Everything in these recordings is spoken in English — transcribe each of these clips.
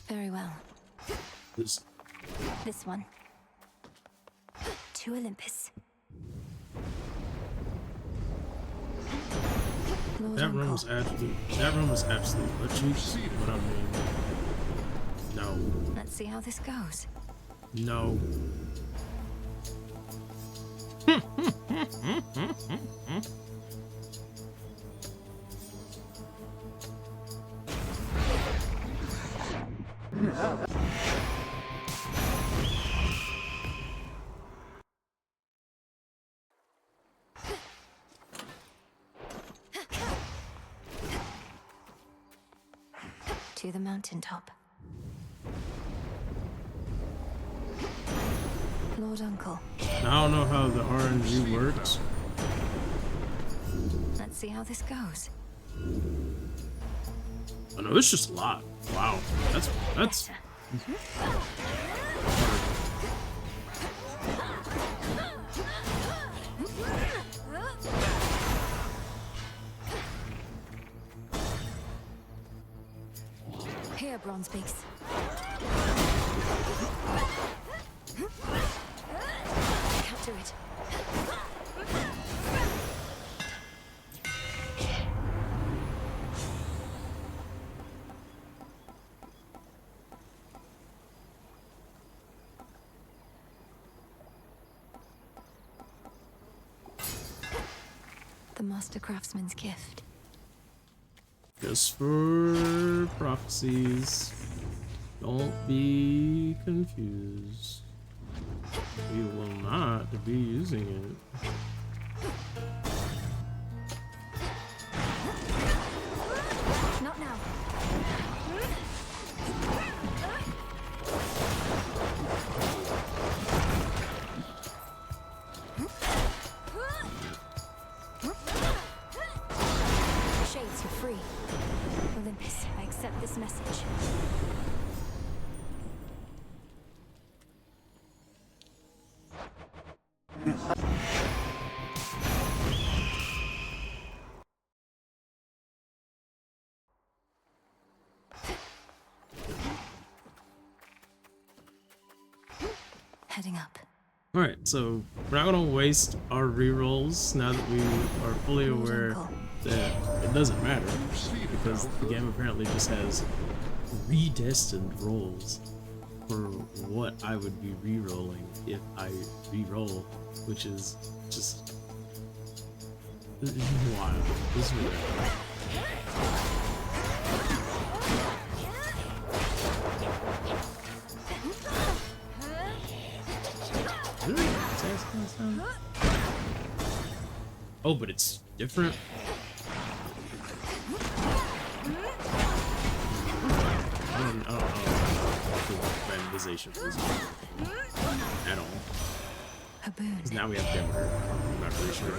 Very well. This one. To Olympus. Lord that room Uncle. was absolute butt cheeks, but I mean, no. Let's see how this goes. No. To the mountaintop. Lord Uncle. I don't know how the RNG works. Let's see how this goes. I know it's just a lot. Wow, that's Better. Here, Bronze Beaks. Capture it. The Master Craftsman's gift. just for prophecies. Don't be confused. We will not be using it. Not now. Shades, you're free. Olympus, I accept this message. Heading up. Alright, so we're not gonna waste our rerolls now that we are fully aware that it doesn't matter, because the game apparently just has predestined rolls for what I would be rerolling if I reroll, which is just wild. This is weird. Oh, but it's different. I don't know if the randomization was at all. A boon. Because now we have Demeter. I'm not really sure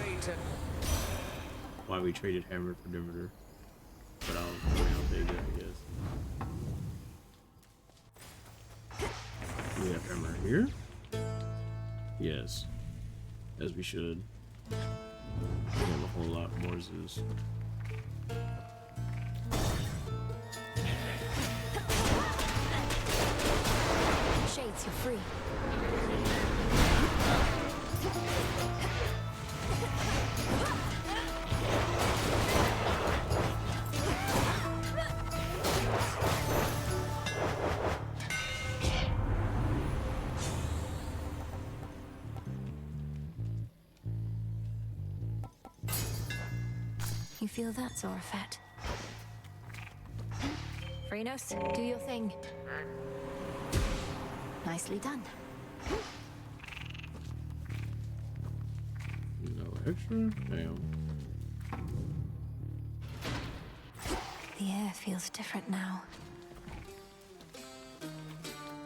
why we traded Hammer for Demeter, but I'll take it, I guess. We have Hammer here. Yes, as we should. We have a whole lot more Zeus. Shades, you're free. You feel that, Zorafat? Phrenos, do your thing. Nicely done. No extra? Damn. The air feels different now.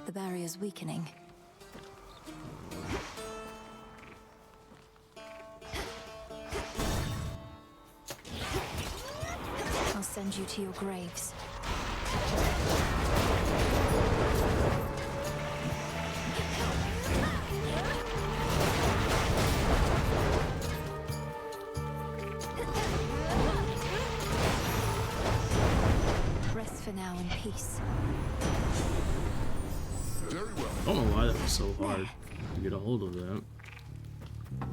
The barrier's weakening. I'll send you to your graves. Rest for now in peace. Very well. I don't know why that was so hard to get a hold of that. But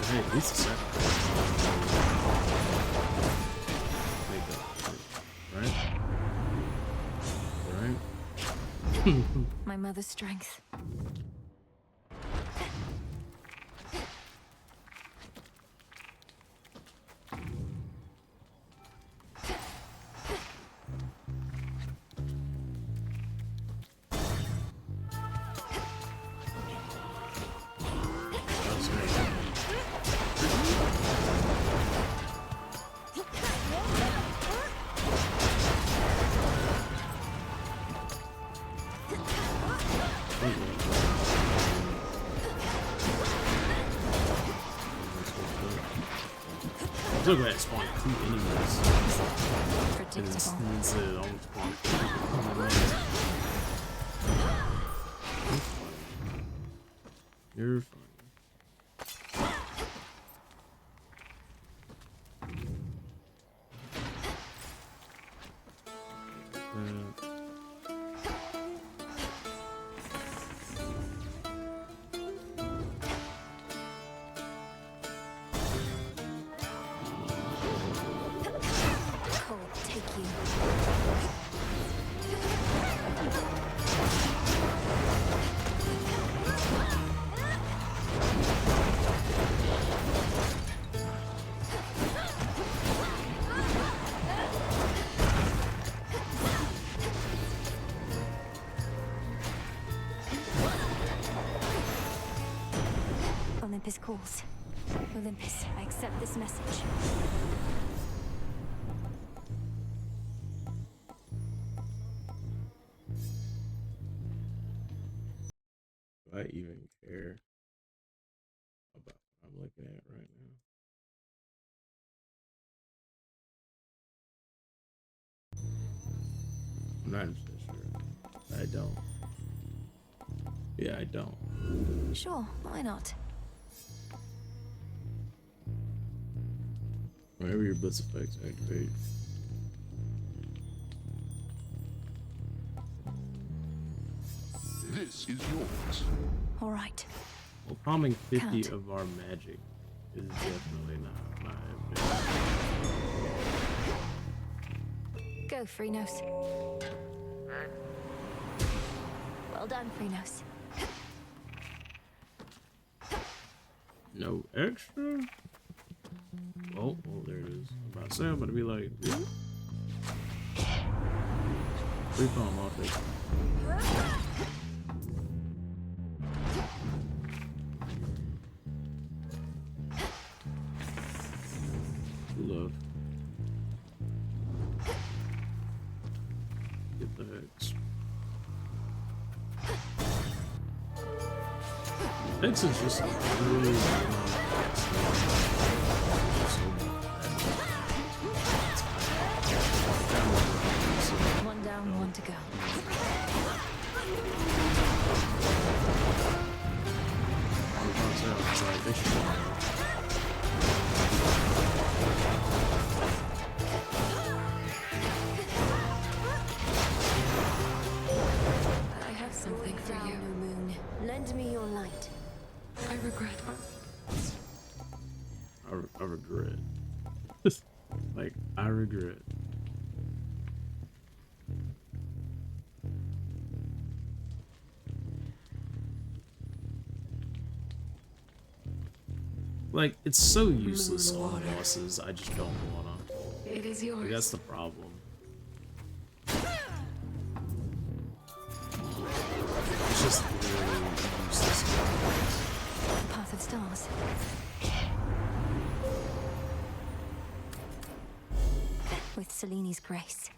hey, at least a second. Right? Right? My mother's strength. I'm so glad it spawned 2 enemies. It Predictable. is almost spawned 2. You're funny. Cold, take you. Olympus calls. Olympus, I accept this message. Do I even care about what I'm looking at right now? I'm not sure. I don't. Yeah, I don't. Sure, why not? Whenever your blitz effects activate. This is yours. All right. Well, palming 50 Count. of our magic is definitely not my ability. Go, Freenos. Well done, Freenos. No extra? Oh, there it is. I'm about to say, I'm gonna be like, what? Free palm, I'll take it. Love. Get the hex. Hex is just really One down, one to go. I have something for Down, you. O moon. Lend me your light. I regret. I regret. Like, I regret. Like, it's so useless Moon on water. bosses, I just don't wanna. It is Like, yours. that's the problem. It's just really useless. Path of stars. With Seleni's grace.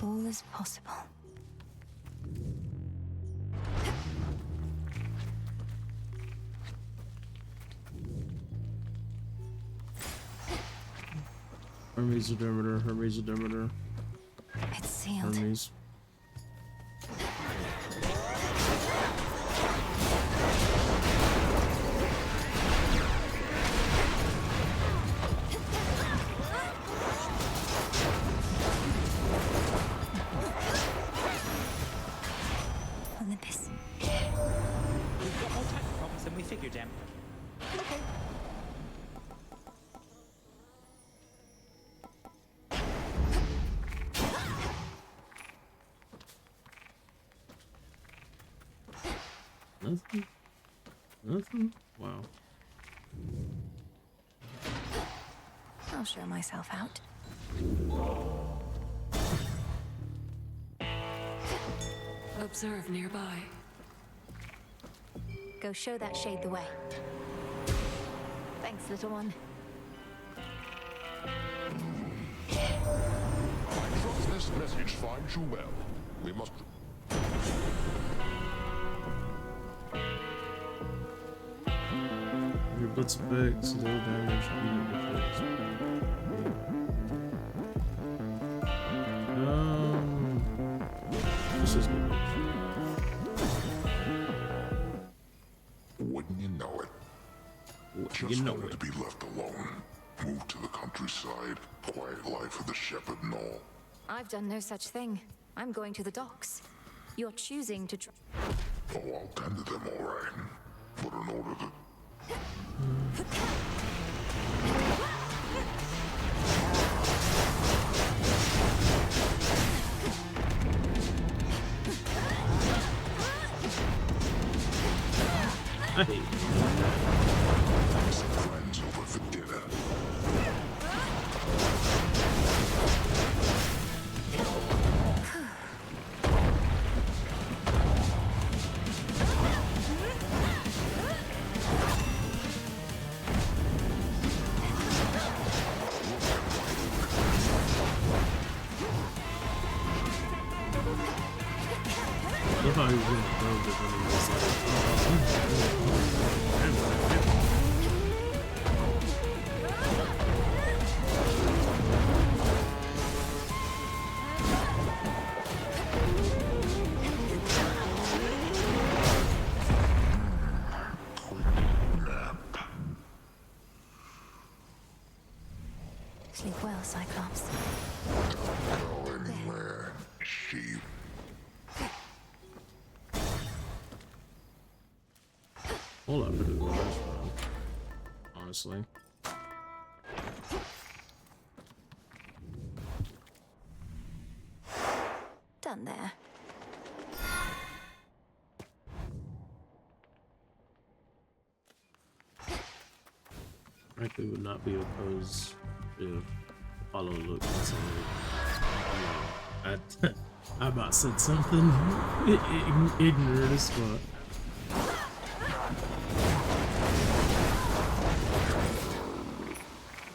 All is possible. Hermes odometer, Hermes odometer, It's sealed. Hermes. Olympus. We've got more tech problems than we figured, Em. Okay. Nothing? Nothing? Wow. I'll show myself out. Observe nearby. Go show that shade the way. Thanks, little one. I trust this message finds you well. We must... Your blitz effects, low damage, unit effects. This is good. Wouldn't you know it? Just wanted to be left alone. Move to the countryside. Quiet life of the shepherd and all. I've done no such thing. I'm going to the docks. You're choosing to Oh, I'll tend to them all right. But in order to... I hate Some friends over for dinner. I love how he was gonna build it when he was sleep well, Cyclops. Go anywhere, sheep. whole lot better than the last one, honestly. Done there. Frankly, would not be opposed if Apollo looked and said, I about said something ignorant as fuck.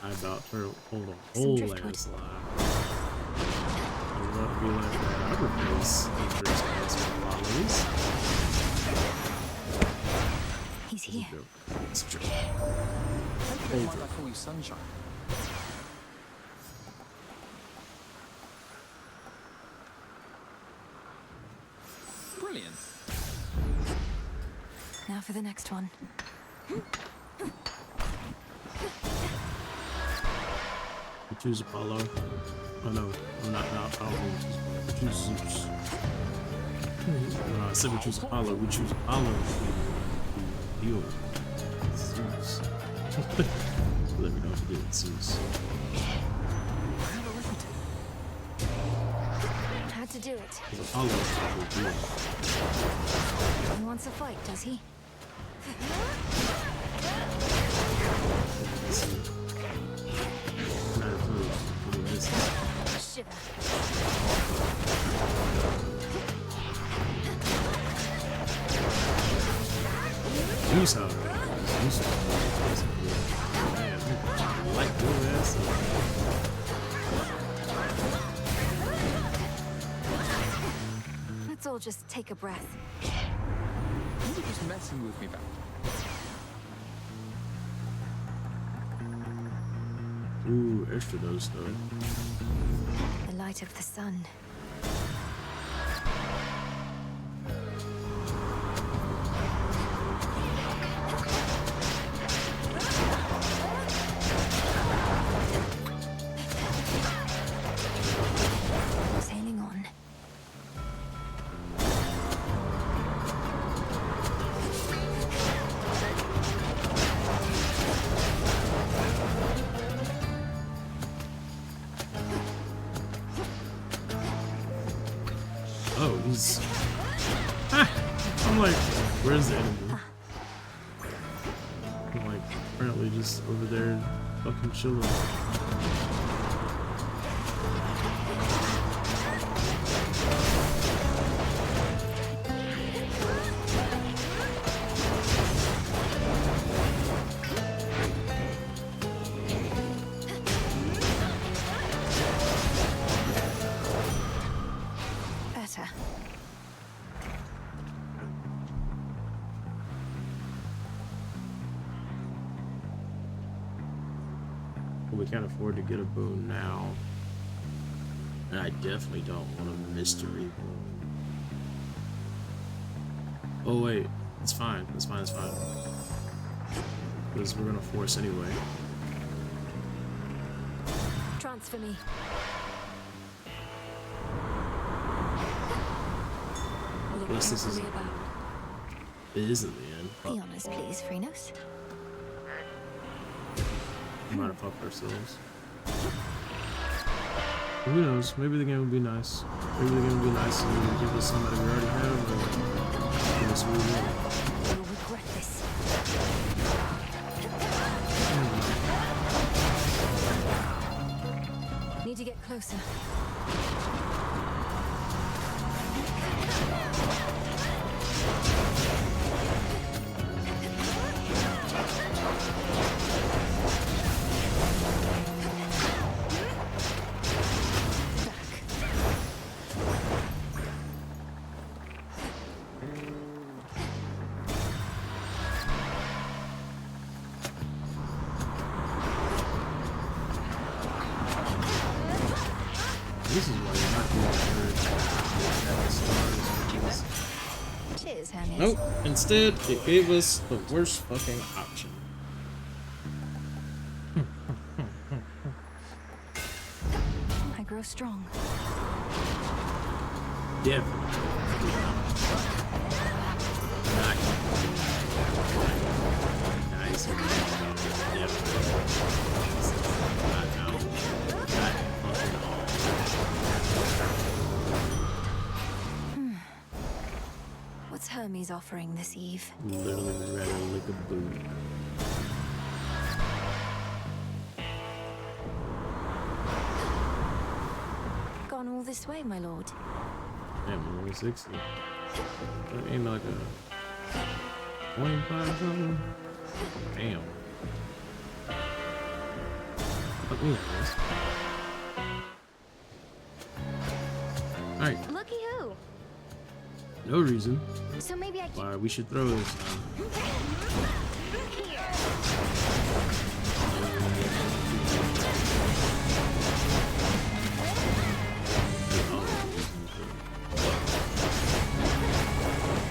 I about told a whole ass lie. I would love to be like that. I would face haters as followers. He's here. It's a joke. Hopefully, why I call you Sunshine? Brilliant. Now for the next one. We choose Apollo. Oh no, I'm not. I don't choose Zeus. I said we choose Apollo. We choose Apollo to heal Zeus. Let me know if you did Zeus. Had to do it. Because Apollo is probably heal. He wants a fight, does he? Not opposed. This is Shiver. Zeus, however. Zeus is man, I like your ass. Let's all just take a breath. You were just messing with me back. Ooh, extra dose though. The light of the sun. Sailing on. Oh, he's. Ah! I'm like, where's the enemy? I'm like, apparently just over there, fucking chilling. Better. We can't afford to get a boon now. And I definitely don't want a mystery boon. Oh wait, it's fine. It's fine, it's fine. Because we're gonna force anyway. Transfer me. Look Yes, this is- carefully about. It isn't the end. Be honest, please, Phrenos. We might have fucked ourselves. Who knows? Maybe the game will be nice. Maybe the game will be nice and give us somebody we already have, or give us who we want. You'll regret this. Need to get closer. This is why you're not doing the stars. Cheers, Hermes. Nope. Instead, it gave us the worst fucking option. I grow strong. Definitely. Nice. Definitely. Not now. Not fucking all. What's Hermes offering this eve? Literally rather lick a boot. Gone all this way, my lord. Damn, we're only 60. That ain't like a 25 or something? Damn. Fuck me, I guess. Alright, Looky who. no reason So maybe I can. why we should throw this down.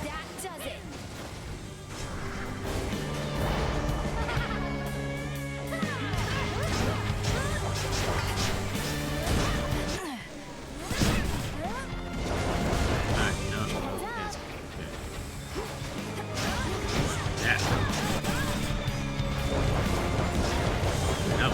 That does it. Alright, no, it's okay. Yeah. No.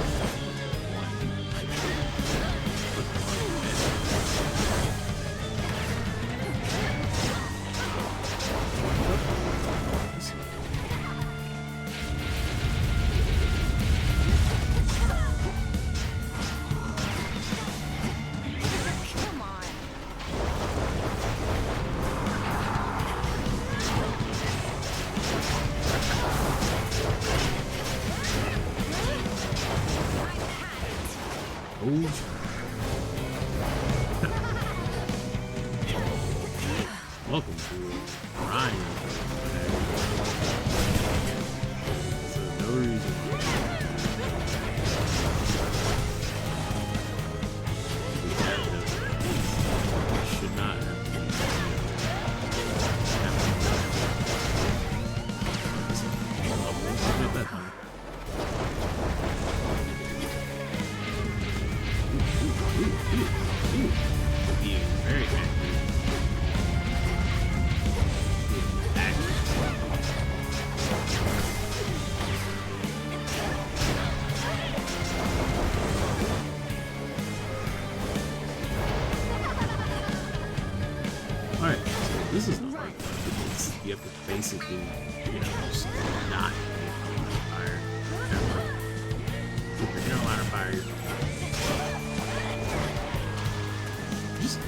Come on. Oh, welcome to Ryan. So no reason. basically, you know, just not fire. Keep your inner line of fire. Just,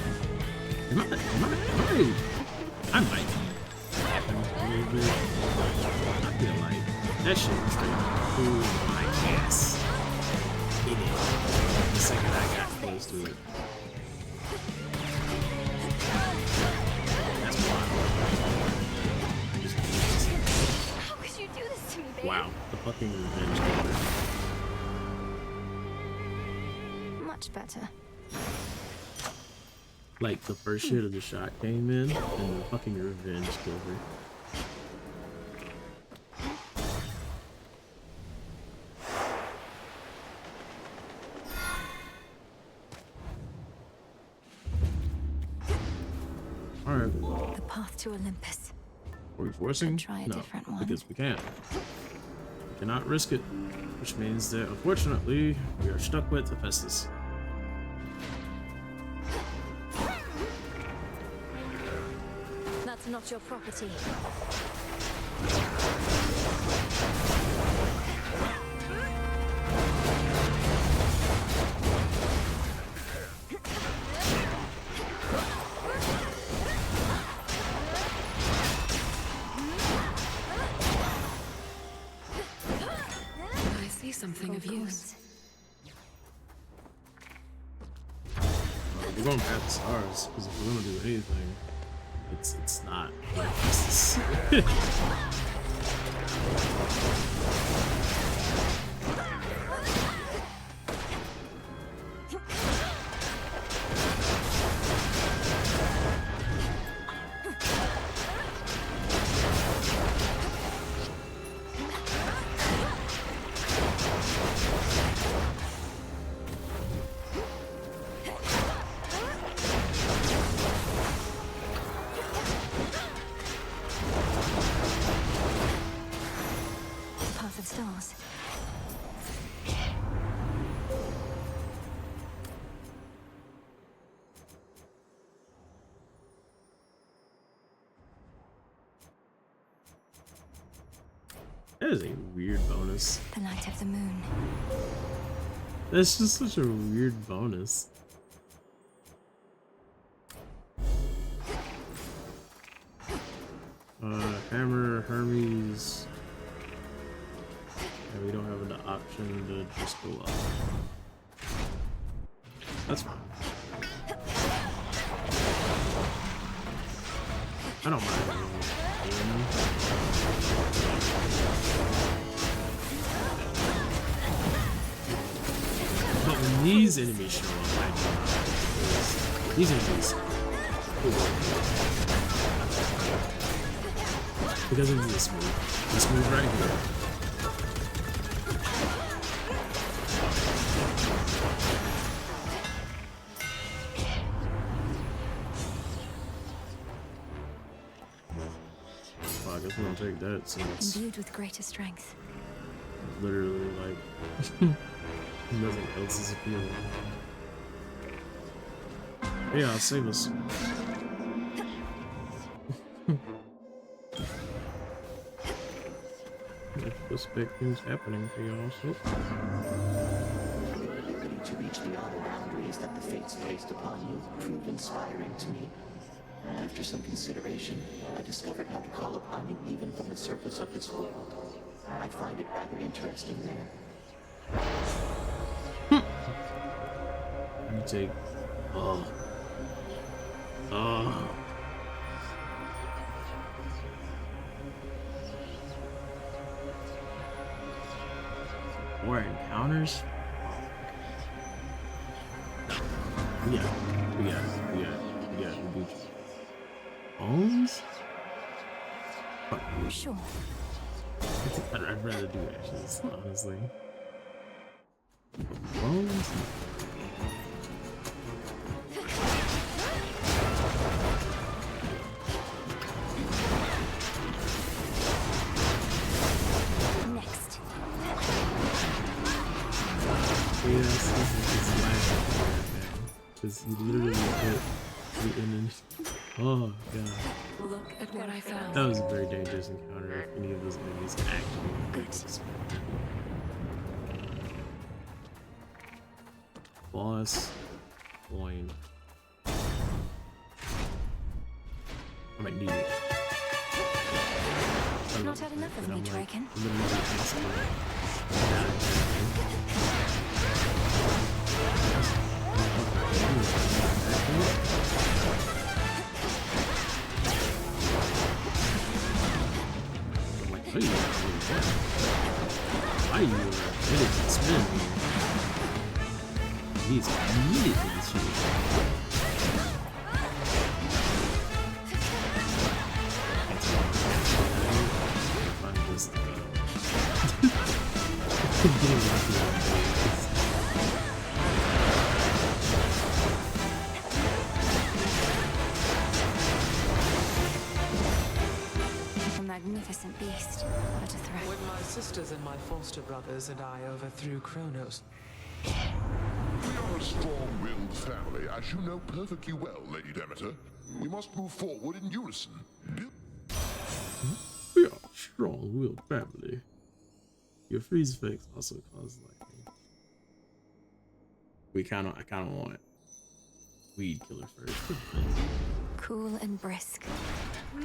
I might happen a little bit. I feel like that shit was straight cool my ass. In it. The second I got close to it. That's wild. How could you do this to me, babe? Wow, the fucking revenge killer. Much better. Like, the first shit of the shot came in, and the fucking revenge killed her. Alright, The path to Olympus. are we forcing? Try a No, different one. because we can't. We cannot risk it, which means that, unfortunately, we are stuck with Hephaestus. That's not your property. I see something of use. We're going past the stars, because if we're gonna do anything, it's not like this. Path of stars. That is a weird bonus. The light of the moon. That's just such a weird bonus. Hammer, Hermes. And we don't have the option to just go up. That's fine. I don't mind. But when these enemies show up, I do not. These enemies. Because of this move. This move right here. Well, I guess we're gonna take that since Imbued with greater strength. literally like nothing else is appealing. Yeah, I'll save us. Suspect things happening to y'all, so. Your ability to reach the outer boundaries that the fates placed upon you proved inspiring to me. After some consideration, I discovered how to call upon you even from the surface of this world. I find it rather interesting there. You take. Oh. Oh. More encounters? We got bones? Fuck. Sure. I'd rather do ashes, honestly. Bones? Next. Yes, this is his last because he literally put the image Oh god. Look at what I found. That was a very dangerous encounter if any of those enemies actually Good. expected. Boss coin. I might need it. Not had enough of me, dragon. Literally asking. I'm like, oh, you why you did it spin? He's immediately cheating. I'm just getting lucky on days. A magnificent beast. What a threat. When my sisters and my foster brothers and I overthrew Kronos, We are a strong-willed family, as you know perfectly well, Lady Demeter. We must move forward in unison. We are a strong-willed family. Your freeze effects also cause lightning. I kind of want Weed Killer first. Cool and brisk. I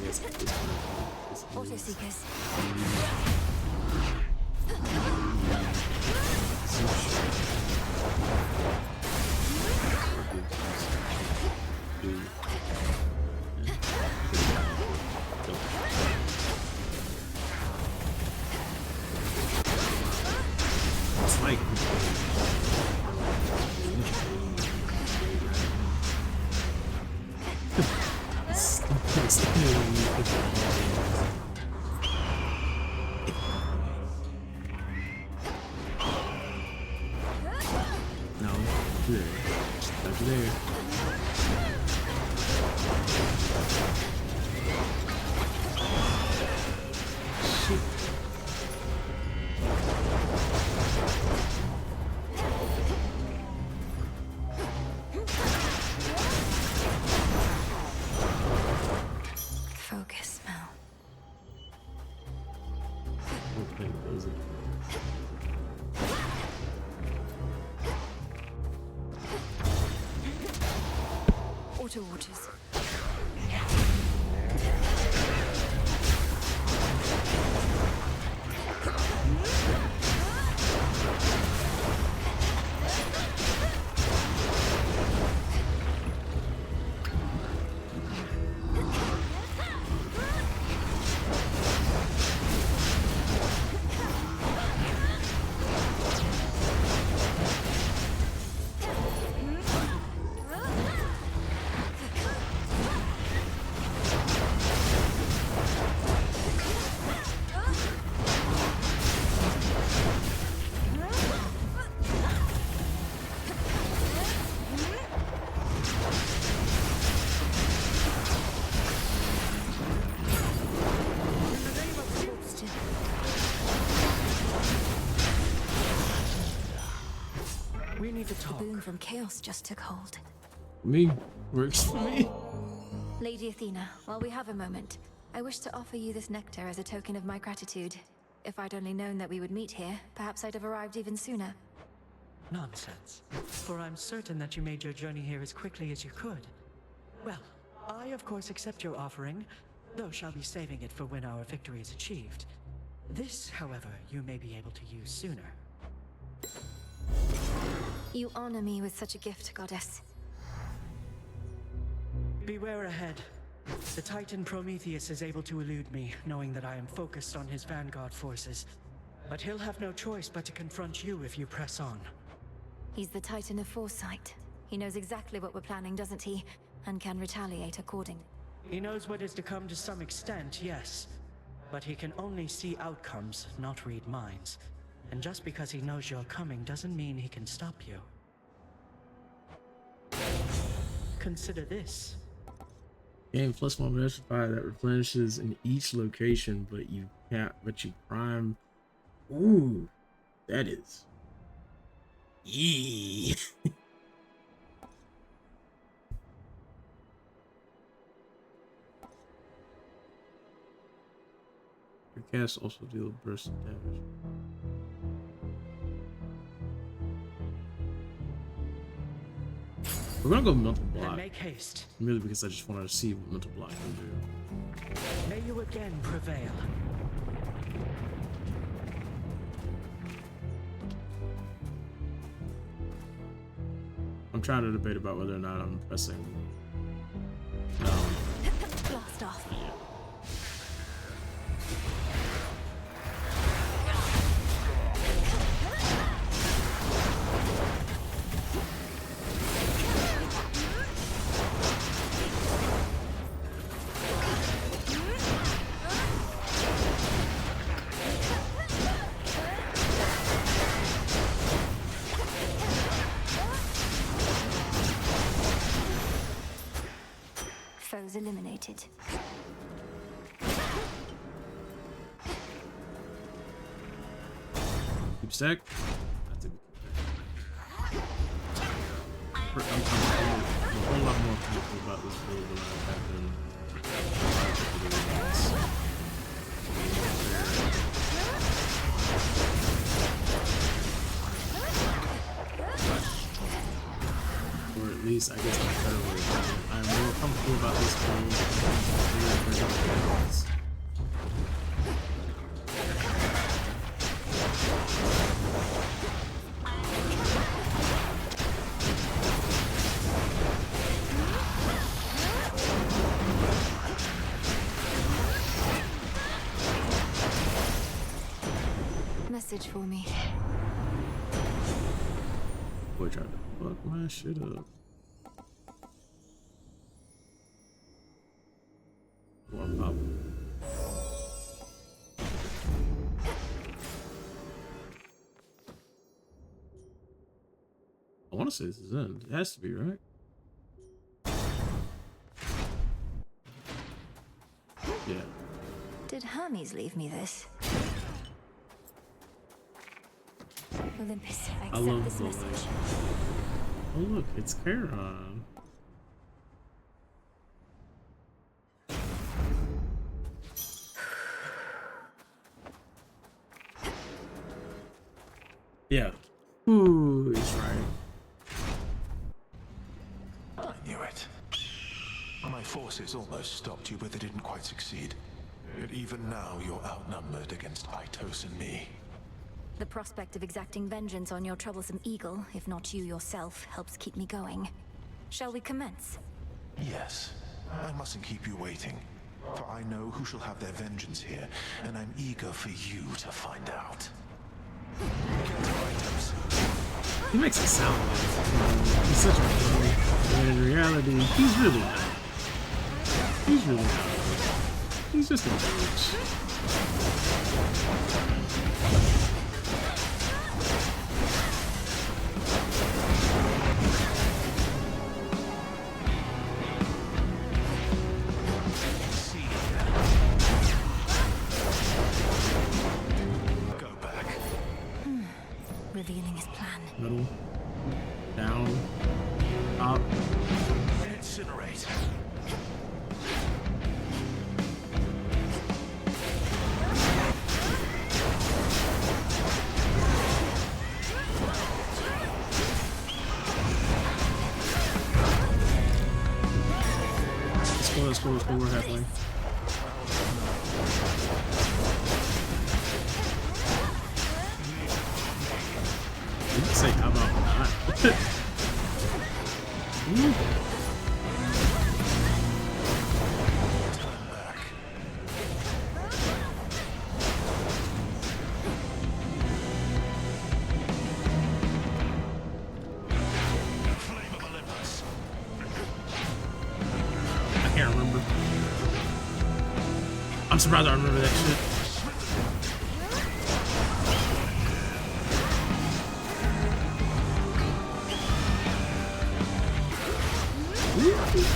guess at this point, this Auto is- seekers. It's like no, there, over there. Shit. Focus now. I don't think those are Auto waters. we need to The talk. boon from chaos just took hold. me. Works for me. Lady Athena, while we have a moment, I wish to offer you this nectar as a token of my gratitude. If I'd only known that we would meet here, perhaps I'd have arrived even sooner. Nonsense. For I'm certain that you made your journey here as quickly as you could. Well, I of course accept your offering, though shall be saving it for when our victory is achieved. This, however, you may be able to use sooner. You honor me with such a gift, goddess. Beware ahead. The Titan Prometheus is able to elude me, knowing that I am focused on his vanguard forces. But he'll have no choice but to confront you if you press on. He's the Titan of Foresight. He knows exactly what we're planning, doesn't he? And can retaliate accordingly. He knows what is to come to some extent, yes. But he can only see outcomes, not read minds. And just because he knows you're coming doesn't mean he can stop you. Consider this. Gain +1 magic fire that replenishes in each location, but you can't. But you prime. Ooh, that is. Yee. cast also deal burst damage. We're gonna go mental Then block. make haste. Merely because I just wanted to see what mental block can do. May you again prevail. I'm trying to debate about whether or not I'm pressing. Blast off. Foes eliminated. Keep stack. That's a I'm a whole lot more comfortable about this build than I have been. Or at least, I guess, I'm better way. I'm more comfortable about this build than I've been. Message for me. Boy tried to fuck my shit up. One pop. I want to say this is end. It has to be, right? Yeah. Did Hermes leave me this? Olympus, I I accept love this the message. like. Oh look, it's Charon. Yeah. Ooh, he's right. I knew it. My forces almost stopped you, but they didn't quite succeed. Yet even now, you're outnumbered against Itos and me. The prospect of exacting vengeance on your troublesome eagle, if not you yourself, helps keep me going. Shall we commence? Yes. I mustn't keep you waiting. For I know who shall have their vengeance here, and I'm eager for you to find out. Get to Itos. He makes it sound like he's such a bully, but in reality, he's really not. He's really not. He's just a bitch. Go back. Revealing his plan. Middle, down, up. Incinerate. Let's go, we're halfway. You can say, how about not? Ooh. I can't remember. I'm surprised I remember that shit.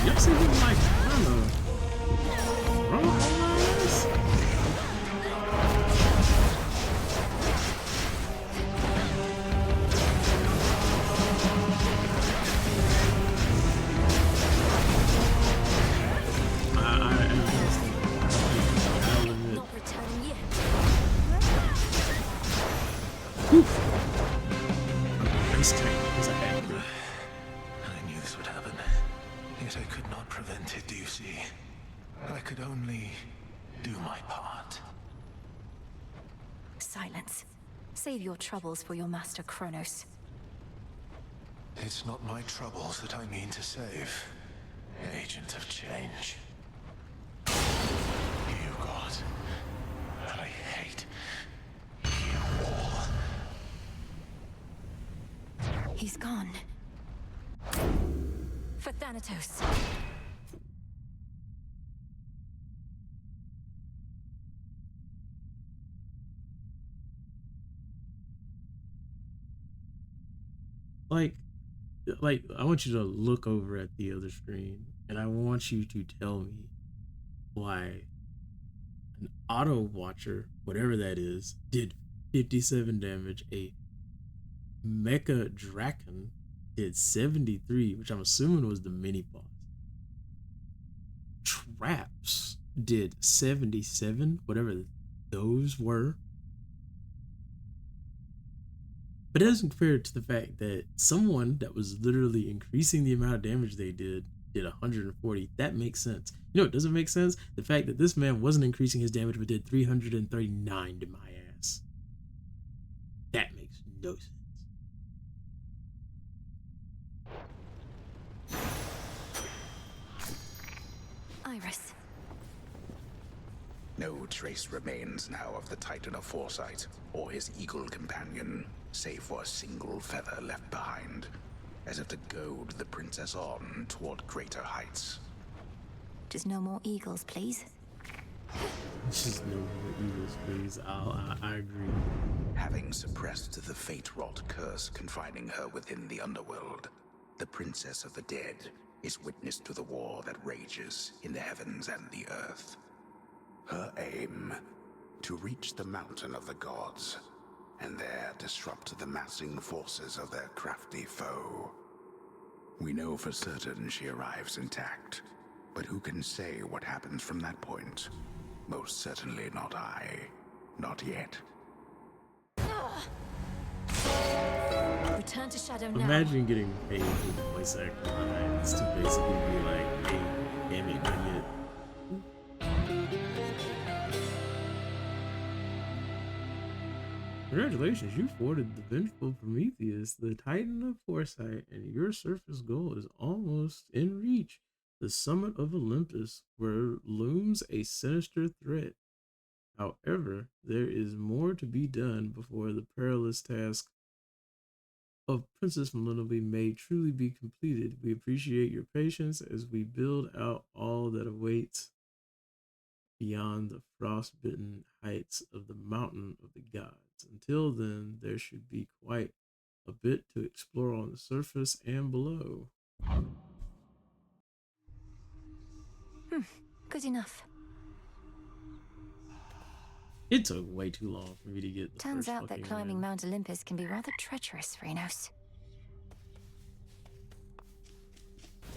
Y'all see him like, I don't know. Roll eyes? I am Not returning yet. Ice tank was a hack. I knew this would happen, yet I could not prevent it, do you see? I could only do my part. Silence. Save your troubles for your master Kronos. It's not my troubles that I mean to save, Agent of Change. You God, I hate you all. He's gone. For Thanatos. Like I want you to look over at the other screen, and I want you to tell me why an auto watcher, whatever that is, did 57 damage. A mecha draken did 73, which I'm assuming was the mini boss. Traps did 77, whatever those were. But it doesn't compare to the fact that someone that was literally increasing the amount of damage they did 140. That makes sense. You know what doesn't make sense? The fact that this man wasn't increasing his damage but did 339 to my ass. That makes no sense. Iris. No trace remains now of the Titan of Foresight or his eagle companion, save for a single feather left behind, as if to goad the princess on toward greater heights. Just no more eagles, please. Just no more evils, please. I agree. Having suppressed the fate-wrought curse confining her within the underworld, the princess of the dead is witness to the war that rages in the heavens and the earth. Her aim, to reach the mountain of the gods, and there disrupt the massing forces of their crafty foe. We know for certain she arrives intact, but who can say what happens from that point? Most certainly not I. Not yet. Return to Shadow now. Imagine getting paid for the voice actor lines to basically be like, hey, damn it, not yet. Congratulations, you thwarted the vengeful Prometheus, the Titan of Foresight, and your surface goal is almost in reach. The summit of Olympus, where looms a sinister threat. However, there is more to be done before the perilous task of Princess Melinobe may truly be completed. We appreciate your patience as we build out all that awaits beyond the frostbitten heights of the mountain of the gods. Until then, there should be quite a bit to explore on the surface and below. Good enough. It took way too long for me to get the Turns first out that fucking climbing win. Mount Olympus can be rather treacherous, Phrenos.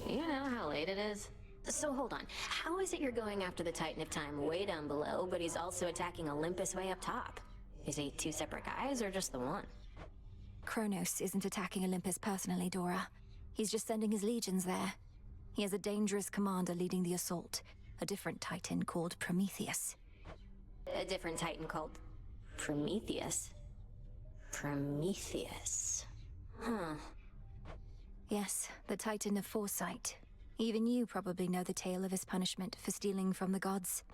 You know how late it is? So hold on, how is it you're going after the Titan of Time way down below, but he's also attacking Olympus way up top? Is he two separate guys, or just the one? Kronos isn't attacking Olympus personally, Dora. He's just sending his legions there. He has a dangerous commander leading the assault, a different Titan called Prometheus. A different Titan called Prometheus? Prometheus. Huh. Yes, the Titan of Foresight. Even you probably know the tale of his punishment for stealing from the gods.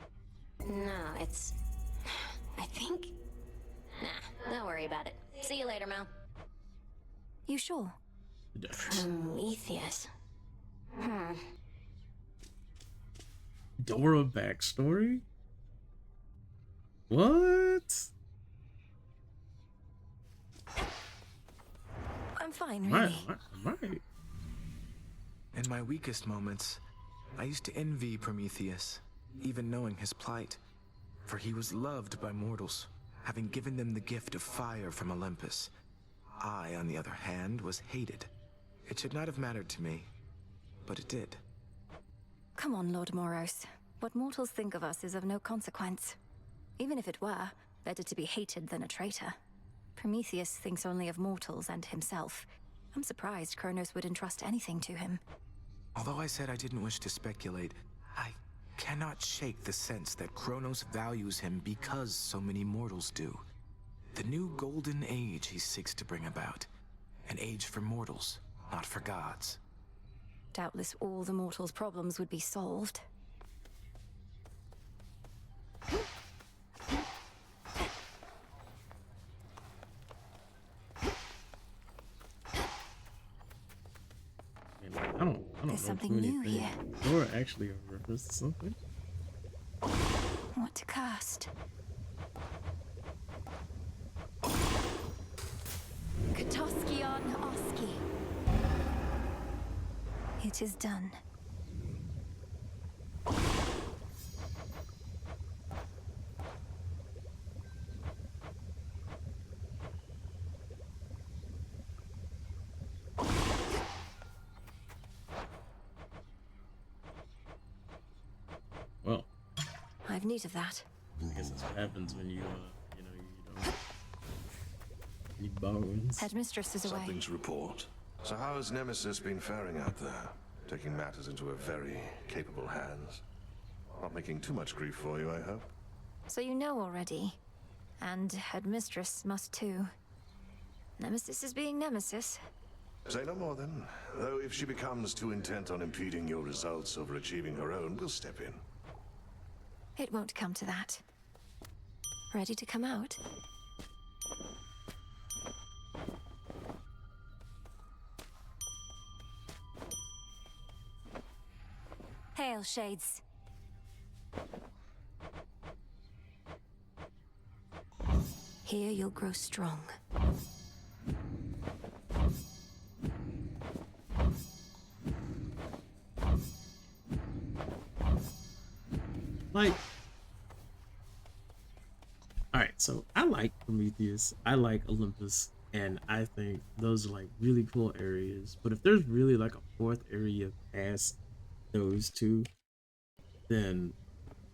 No, it's... I think... Nah, don't worry about it. See you later, Mel. You sure? Prometheus. Dora backstory? What? I'm fine, really. Right. In my weakest moments, I used to envy Prometheus, even knowing his plight. For he was loved by mortals, having given them the gift of fire from Olympus. I, on the other hand, was hated. It should not have mattered to me, but it did. Come on, Lord Moros. What mortals think of us is of no consequence. Even if it were, better to be hated than a traitor. Prometheus thinks only of mortals and himself. I'm surprised Kronos would entrust anything to him. Although I said I didn't wish to speculate, I cannot shake the sense that Kronos values him because so many mortals do. The new golden age he seeks to bring about. An age for mortals, not for gods. Doubtless all the mortals' problems would be solved. I don't There's know something too many new things. here. Dora actually referenced something. What to cast? Katoskion Oski. It is done. Well, I've need of that. I guess that's what happens when you don't need bones. Headmistress is away. Something to report. So how has Nemesis been faring out there? Taking matters into her very capable hands. Not making too much grief for you, I hope. So you know already. And Headmistress must too. Nemesis is being Nemesis. Say no more then. Though if she becomes too intent on impeding your results over achieving her own, we'll step in. It won't come to that. Ready to come out? Hail, Shades. Here you'll grow strong. Like, alright, so I like Prometheus, I like Olympus, and I think those are like really cool areas. But if there's really like a fourth area past those two, then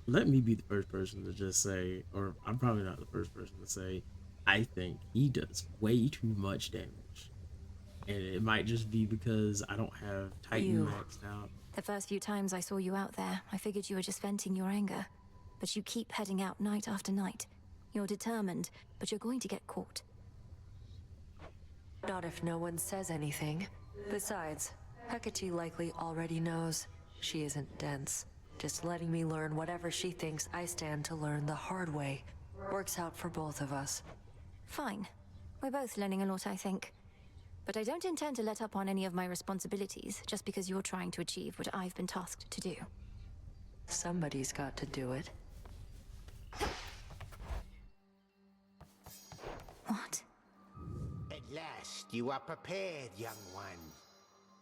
let me be the first person to just say, or I'm probably not the first person to say, I think he does way too much damage. And it might just be because I don't have Titan maxed out. The first few times I saw you out there, I figured you were just venting your anger. But you keep heading out night after night. You're determined, but you're going to get caught. Not if no one says anything. Besides, Hecate likely already knows. She isn't dense. Just letting me learn whatever she thinks I stand to learn the hard way. Works out for both of us. Fine. We're both learning a lot, I think. But I don't intend to let up on any of my responsibilities just because you're trying to achieve what I've been tasked to do. Somebody's got to do it. What? At last, you are prepared, young one.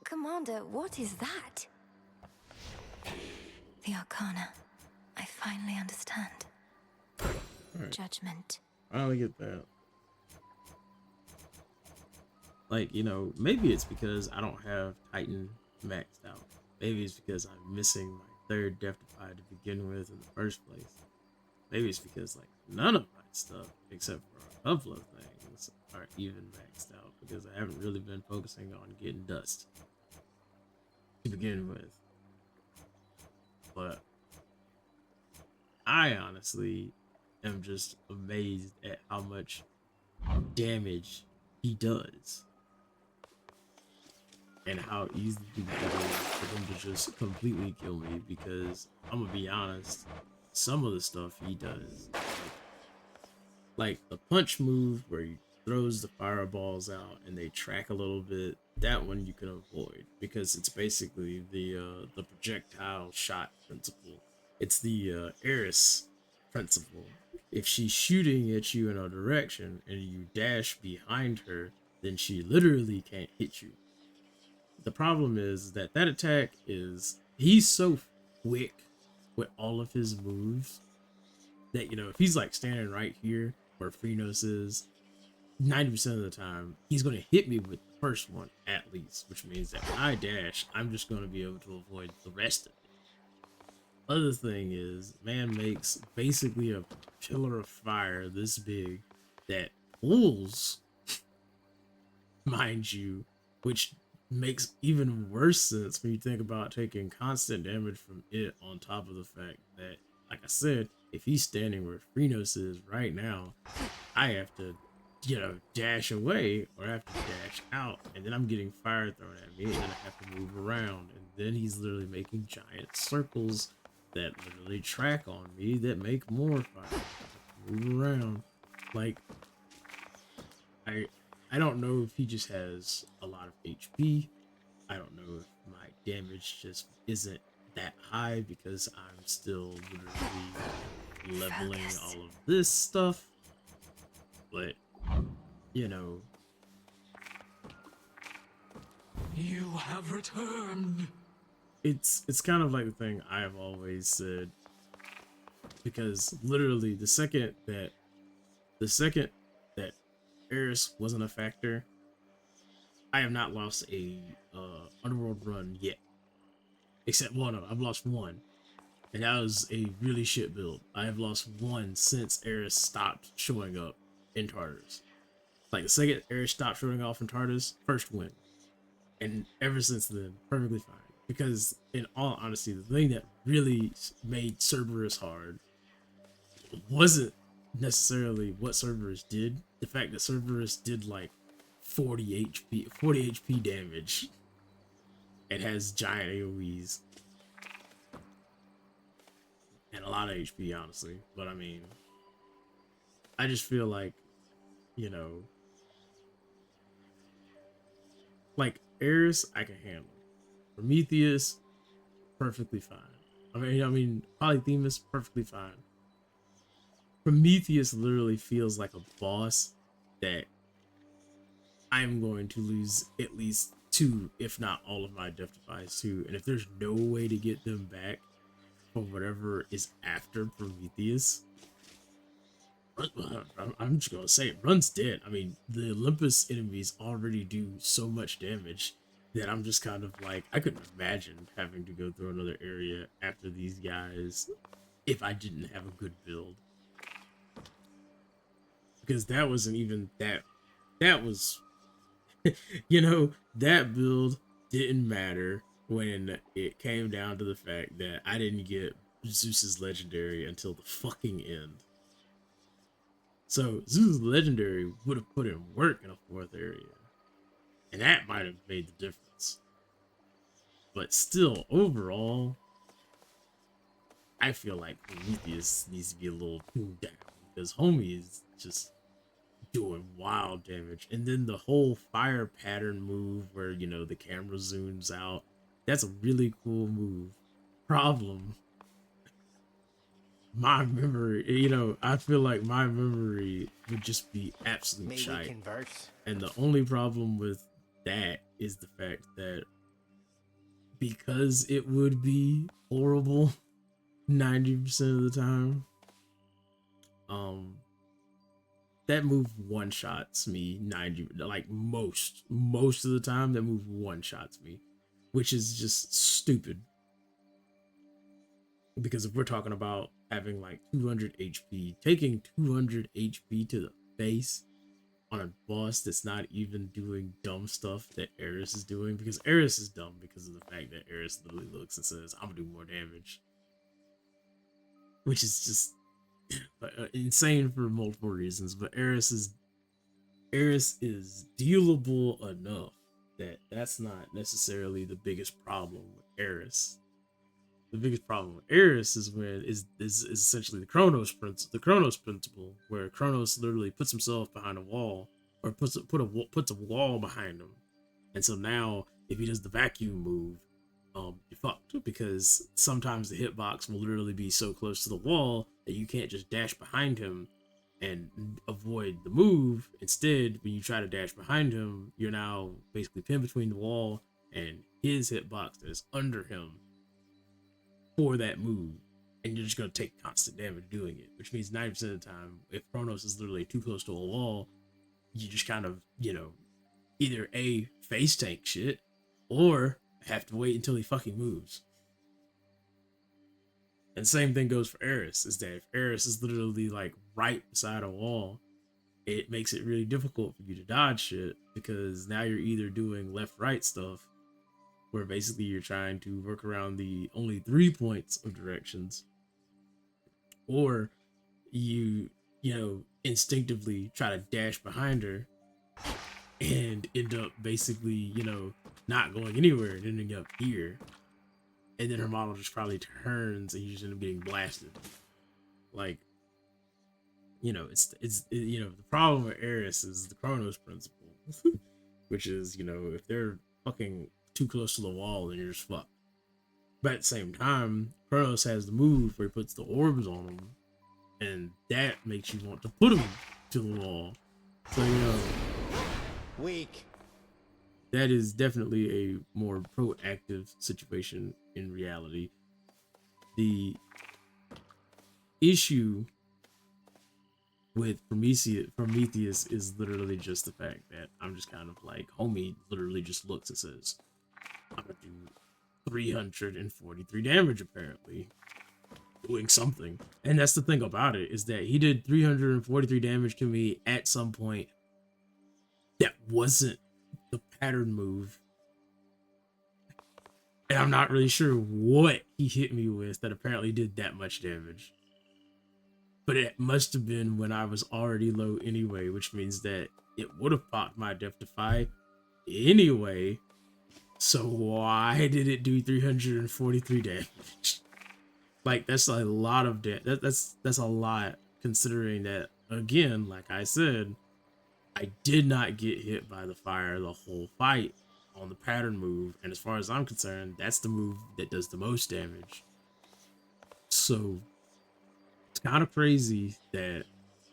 Commander, what is that? The Arcana. I finally understand. Right. Judgment. I don't get that. Like, you know, maybe it's because I don't have Titan maxed out. Maybe it's because I'm missing my third Deathify to begin with in the first place. Maybe it's because, like, none of my stuff, except for a couple of things, are even maxed out because I haven't really been focusing on getting dust to begin with. But I honestly am just amazed at how much damage he does. And how easy it is for him to just completely kill me, because I'm gonna be honest, some of the stuff he does, like the punch move where he throws the fireballs out and they track a little bit, that one you can avoid because it's basically the projectile shot principle. It's the Eris principle. If she's shooting at you in a direction and you dash behind her, then she literally can't hit you. The problem is that attack is, he's so quick with all of his moves that, you know, if he's like standing right here where Phrenos is, 90% of the time he's going to hit me with the first one at least, which means that when I dash, I'm just going to be able to avoid the rest of it. Other thing is, man makes basically a pillar of fire this big that pulls, mind you, which makes even worse sense when you think about taking constant damage from it on top of the fact that, like I said, if he's standing where Phrenos is right now, I have to, dash away or I have to dash out, and then I'm getting fire thrown at me, and then I have to move around, and then he's literally making giant circles that literally track on me that make more fire. Move around. Like, I don't know if he just has a lot of HP. I don't know if my damage just isn't that high because I'm still literally leveling all of this stuff. But, You have returned. It's kind of like the thing I've always said, because literally the second that Eris wasn't a factor, I have not lost a underworld run yet, except one. I've lost one, and that was a really shit build. I have lost one since Eris stopped showing up in Tartarus. Like, the second Eris stopped showing off in Tartarus, first win, and ever since then, perfectly fine. Because in all honesty, the thing that really made Cerberus hard wasn't necessarily what Cerberus did. The fact that Cerberus did like 40 HP damage and has giant AoEs and a lot of HP, honestly. But I mean, I just feel like, like Eris I can handle. Prometheus, perfectly fine. I mean Polyphemus, perfectly fine. Prometheus literally feels like a boss that I'm going to lose at least 2, if not all of my Death Defies 2. And if there's no way to get them back for whatever is after Prometheus, I'm just gonna say it, Run's dead. I mean, the Olympus enemies already do so much damage that I'm just kind of like, I couldn't imagine having to go through another area after these guys if I didn't have a good build. Because that wasn't even that was that build didn't matter when it came down to the fact that I didn't get Zeus's legendary until the fucking end. So Zeus's legendary would have put in work in a 4th area, and that might have made the difference. But still, overall, I feel like Prometheus needs to be a little tuned down, because homie is just doing wild damage. And then the whole fire pattern move where, the camera zooms out, that's a really cool move. Problem, my memory, I feel like my memory would just be absolute shite. And the only problem with that is the fact that because it would be horrible 90% of the time, that move one-shots me 90, like most of the time. That move one-shots me, which is just stupid. Because if we're talking about having like 200 HP, taking 200 HP to the face on a boss that's not even doing dumb stuff that Eris is doing, because Eris is dumb because of the fact that Eris literally looks and says, I'm gonna do more damage, which is just insane for multiple reasons. But Eris is dealable enough that that's not necessarily the biggest problem with Eris. The biggest problem with Eris is when is essentially the Kronos principle, where Kronos literally puts himself behind a wall, or puts a wall behind him, and so now if he does the vacuum move, you're fucked, because sometimes the hitbox will literally be so close to the wall that you can't just dash behind him and avoid the move. Instead, when you try to dash behind him, you're now basically pinned between the wall and his hitbox that is under him for that move, and you're just going to take constant damage doing it, which means 90% of the time, if Kronos is literally too close to a wall, you just kind of, either A, face tank shit, or have to wait until he fucking moves. And same thing goes for Eris, is that if Eris is literally like right beside a wall, it makes it really difficult for you to dodge shit because now you're either doing left-right stuff where basically you're trying to work around the only 3 points of directions, or you know, instinctively try to dash behind her and end up basically, you know, not going anywhere and ending up here. And then her model just probably turns and you just end up getting blasted. Like, you know, you know, the problem with Eris is the Chronos principle, which is, you know, if they're fucking too close to the wall, then you're just fucked. But at the same time, Chronos has the move where he puts the orbs on them, and that makes you want to put them to the wall. So, you know, Weak. that is definitely a more proactive situation in reality. The issue with Prometheus is literally just the fact that I'm just kind of like, homie literally just looks and says, I'm gonna do 343 damage apparently. Doing something. And that's the thing about it, is that he did 343 damage to me at some point that wasn't the pattern move. And I'm not really sure what he hit me with that apparently did that much damage. But it must have been when I was already low anyway, which means that it would have popped my Death Defy anyway. So why did it do 343 damage? Like, that's a lot of that's a lot, considering that, again, like I said, I did not get hit by the fire the whole fight on the pattern move, and as far as I'm concerned, that's the move that does the most damage. So it's kind of crazy that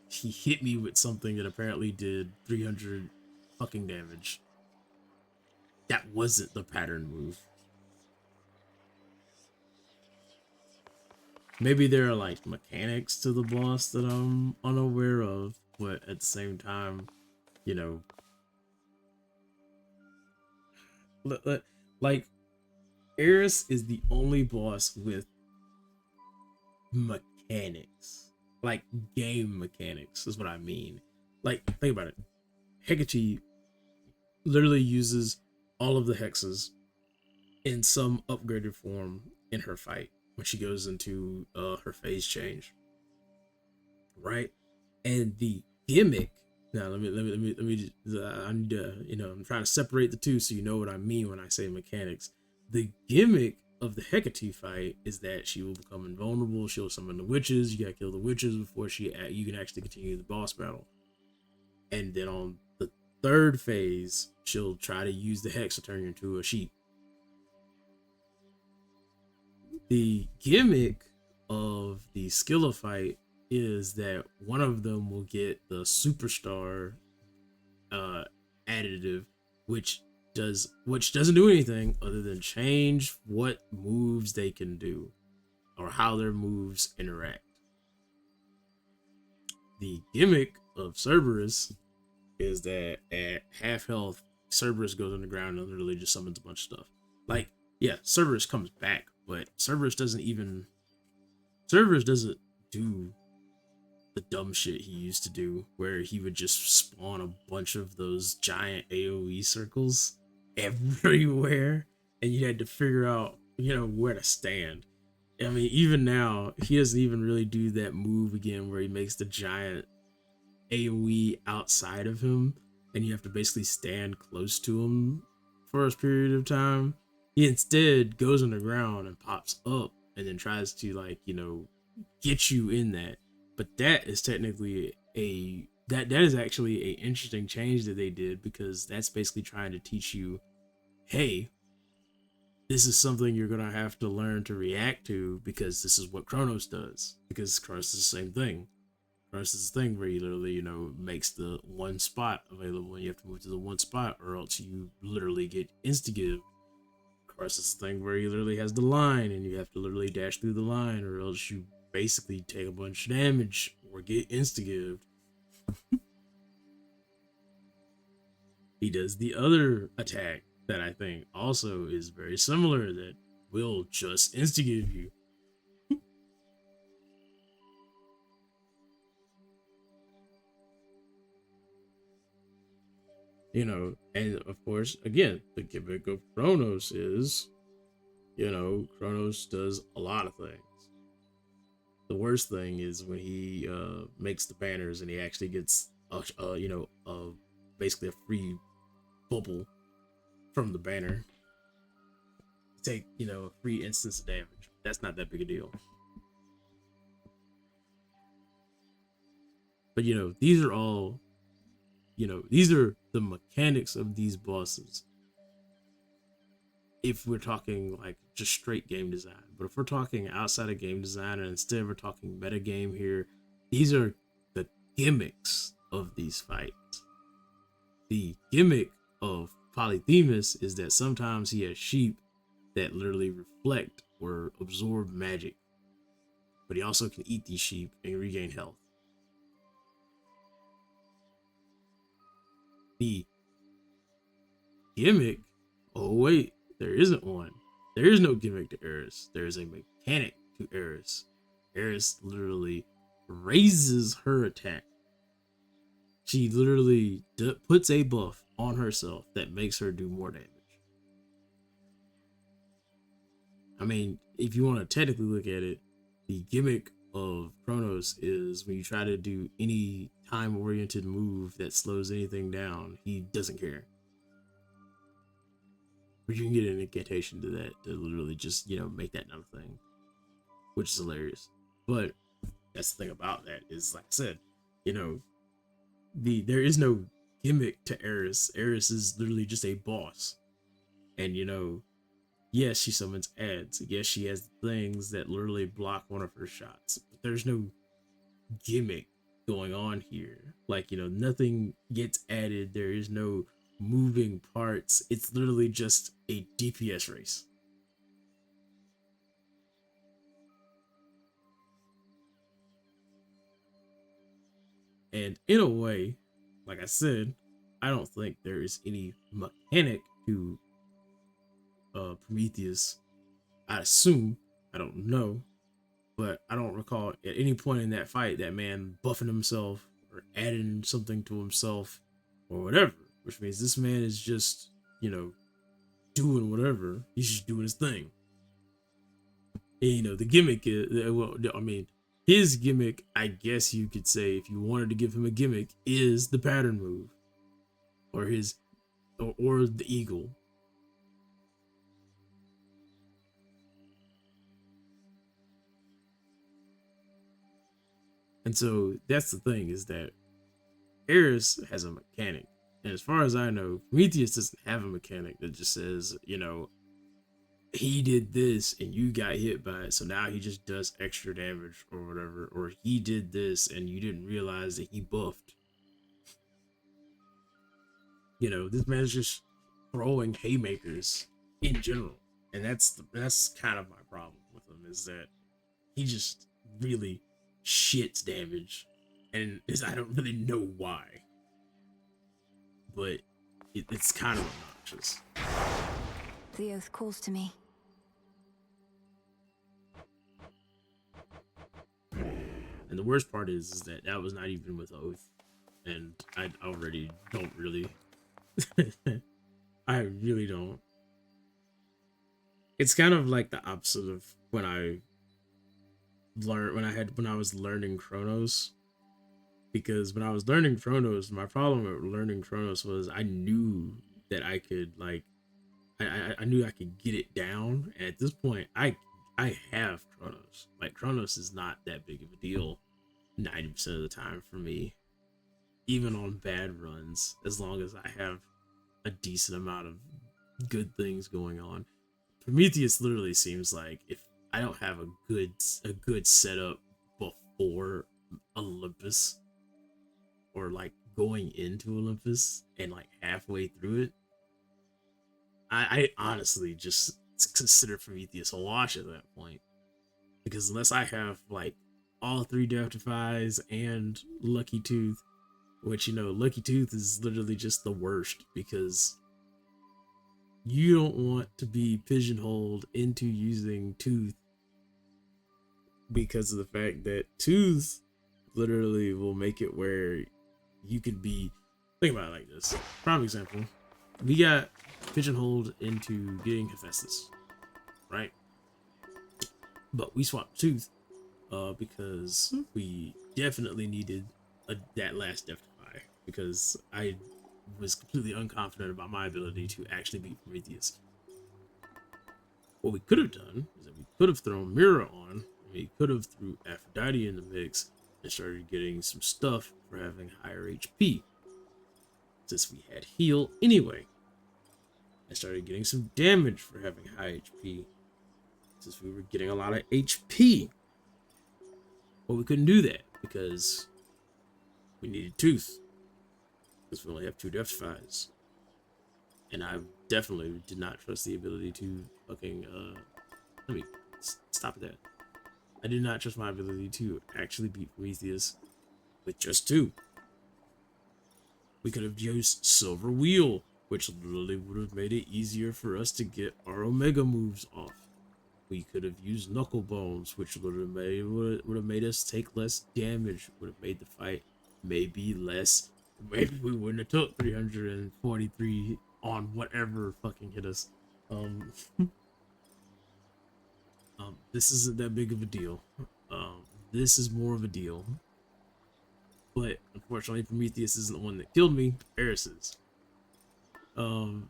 he hit me with something that apparently did 300 fucking damage. That wasn't the pattern move. Maybe there are like mechanics to the boss that I'm unaware of, but at the same time, you know, like Eris is the only boss with mechanics, like game mechanics is what I mean. Like, think about it. Hecate literally uses all of the hexes in some upgraded form in her fight when she goes into her phase change, right? And the gimmick. Now let me just, I need to, you know, I'm trying to separate the two so you know what I mean when I say mechanics. The gimmick of the Hecate fight is that she will become invulnerable. She'll summon the witches. You gotta kill the witches before you can actually continue the boss battle. And then on the third phase, she'll try to use the hex to turn you into a sheep. The gimmick of the Skilla fight is that one of them will get the superstar additive, which doesn't do anything other than change what moves they can do or how their moves interact. The gimmick of Cerberus is that at half health, Cerberus goes underground and literally just summons a bunch of stuff. Like, yeah, Cerberus comes back, but Cerberus doesn't do the dumb shit he used to do, where he would just spawn a bunch of those giant AoE circles everywhere, and you had to figure out, you know, where to stand. I mean, even now, he doesn't even really do that move again where he makes the giant AoE outside of him, and you have to basically stand close to him for a period of time. He instead goes underground and pops up and then tries to, like, you know, get you in that. But that is technically that is actually a interesting change that they did, because that's basically trying to teach you, hey, this is something you're gonna have to learn to react to, because this is what Chronos does. Because Chronos is the same thing. Chronos is the thing where he literally, you know, makes the one spot available and you have to move to the one spot or else you literally get insta-give. Chronos is the thing where he literally has the line and you have to literally dash through the line or else you basically take a bunch of damage or get insta-gived. He does the other attack that I think also is very similar, that will just insta-give you. You know, and of course, again, the gimmick of Kronos is, you know, Kronos does a lot of things. The worst thing is when he makes the banners and he actually gets basically a free bubble from the banner. Take, you know, a free instance of damage. That's not that big a deal. But you know, these are all, you know, these are the mechanics of these bosses. If we're talking like just straight game design, but if we're talking outside of game design and instead we're talking meta game here, these are the gimmicks of these fights. The gimmick of Polyphemus is that sometimes he has sheep that literally reflect or absorb magic, but he also can eat these sheep and regain health. The gimmick, oh wait, there isn't one. There is no gimmick to Eris. There is a mechanic to Eris. Eris literally raises her attack. She literally puts a buff on herself that makes her do more damage. I mean, if you want to technically look at it, the gimmick of Kronos is when you try to do any time-oriented move that slows anything down, he doesn't care. But you can get an incantation to that to literally just, you know, make that not a thing, which is hilarious. But that's the thing about that is, like I said, you know, there is no gimmick to Eris. Eris is literally just a boss, and you know, yes, she summons ads. Yes, she has things that literally block one of her shots. But there's no gimmick going on here. Like, you know, nothing gets added. There is no moving parts. It's literally just a DPS race. And in a way, like I said, I don't think there is any mechanic to Prometheus. I assume, I don't know, but I don't recall at any point in that fight that man buffing himself or adding something to himself or whatever, which means this man is just, you know, doing whatever. He's just doing his thing. And, you know, the gimmick is, well, I mean, his gimmick, I guess you could say, if you wanted to give him a gimmick, is the pattern move, or his, or the eagle. And so that's the thing, is that Eris has a mechanic. And as far as I know, Prometheus doesn't have a mechanic that just says, you know, he did this and you got hit by it, so now he just does extra damage or whatever. Or he did this and you didn't realize that he buffed. You know, this man's just throwing haymakers in general. And that's kind of my problem with him, is that he just really shits damage. And I don't really know why. But it's kind of obnoxious. The oath calls to me. And the worst part is that was not even with oath. And I already don't really. I really don't. It's kind of like the opposite of when I was learning Kronos. Because when I was learning Kronos, my problem with learning Kronos was I knew that I could, like, I knew I could get it down. And at this point, I have Kronos. Like, Kronos is not that big of a deal 90% of the time for me. Even on bad runs, as long as I have a decent amount of good things going on. Prometheus literally seems like if I don't have a good setup before Olympus, or like going into Olympus and like halfway through it, I honestly just consider Prometheus a wash at that point. Because unless I have like all 3 Deathdefies and Lucky Tooth, which, you know, Lucky Tooth is literally just the worst, because you don't want to be pigeonholed into using Tooth because of the fact that Tooth literally will make it where you could be, think about it like this. Prime example, we got pigeonholed into getting Hephaestus, right? But we swapped Tooth because we definitely needed that last Death Defy, because I was completely unconfident about my ability to actually beat Prometheus. What we could have done is that we could have thrown Mira on, and we could have threw Aphrodite in the mix and started getting some stuff for having higher HP, since we had heal anyway. I started getting some damage for having high HP, since we were getting a lot of HP. But we couldn't do that because we needed Tooth, because we only have 2 Death Defies. And I definitely did not trust the ability to fucking, let me stop that. I did not trust my ability to actually beat Prometheus with just 2. We could have used Silver Wheel, which literally would have made it easier for us to get our Omega moves off. We could have used Knuckle Bones, which would have made us take less damage, would have made the fight maybe less. Maybe we wouldn't have took 343 on whatever fucking hit us. This isn't that big of a deal. This is more of a deal. But unfortunately, Prometheus isn't the one that killed me. Eris is. Because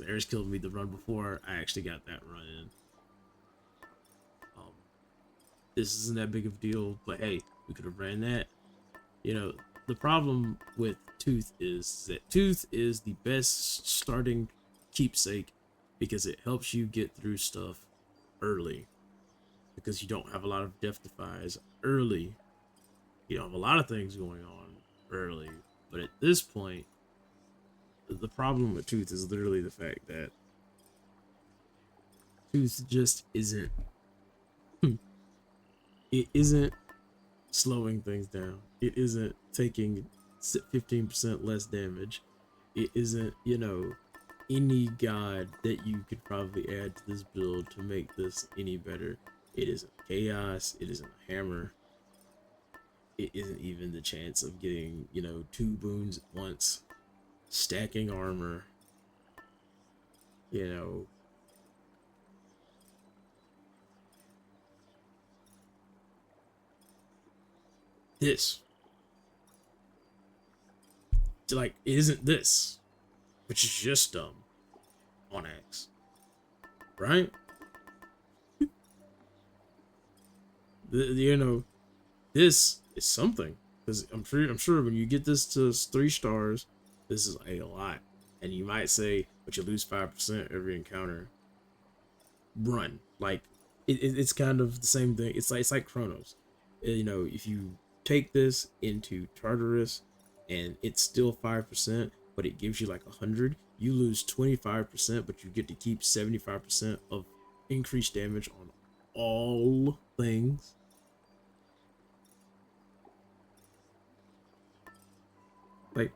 Eris killed me the run before I actually got that run in. This isn't that big of a deal, but hey, we could have ran that. You know, the problem with Tooth is that Tooth is the best starting keepsake because it helps you get through stuff early. Because you don't have a lot of Death Defies early. You don't have a lot of things going on early. But at this point, the problem with Tooth is literally the fact that Tooth just isn't... It isn't slowing things down. It isn't taking 15% less damage. It isn't, you know, any god that you could probably add to this build to make this any better. It isn't chaos. It isn't a hammer. It isn't even the chance of getting, you know, 2 boons at once. Stacking armor. You know. This. Like, it isn't this. Which is just dumb. On X. Right? You know, this is something. Because I'm sure when you get this to 3 stars, this is a lot. And you might say, but you lose 5% every encounter. Run. Like, it's kind of the same thing. It's like Chronos. You know, if you take this into Tartarus and it's still 5%, but it gives you like 100, you lose 25%, but you get to keep 75% of increased damage on all things. Like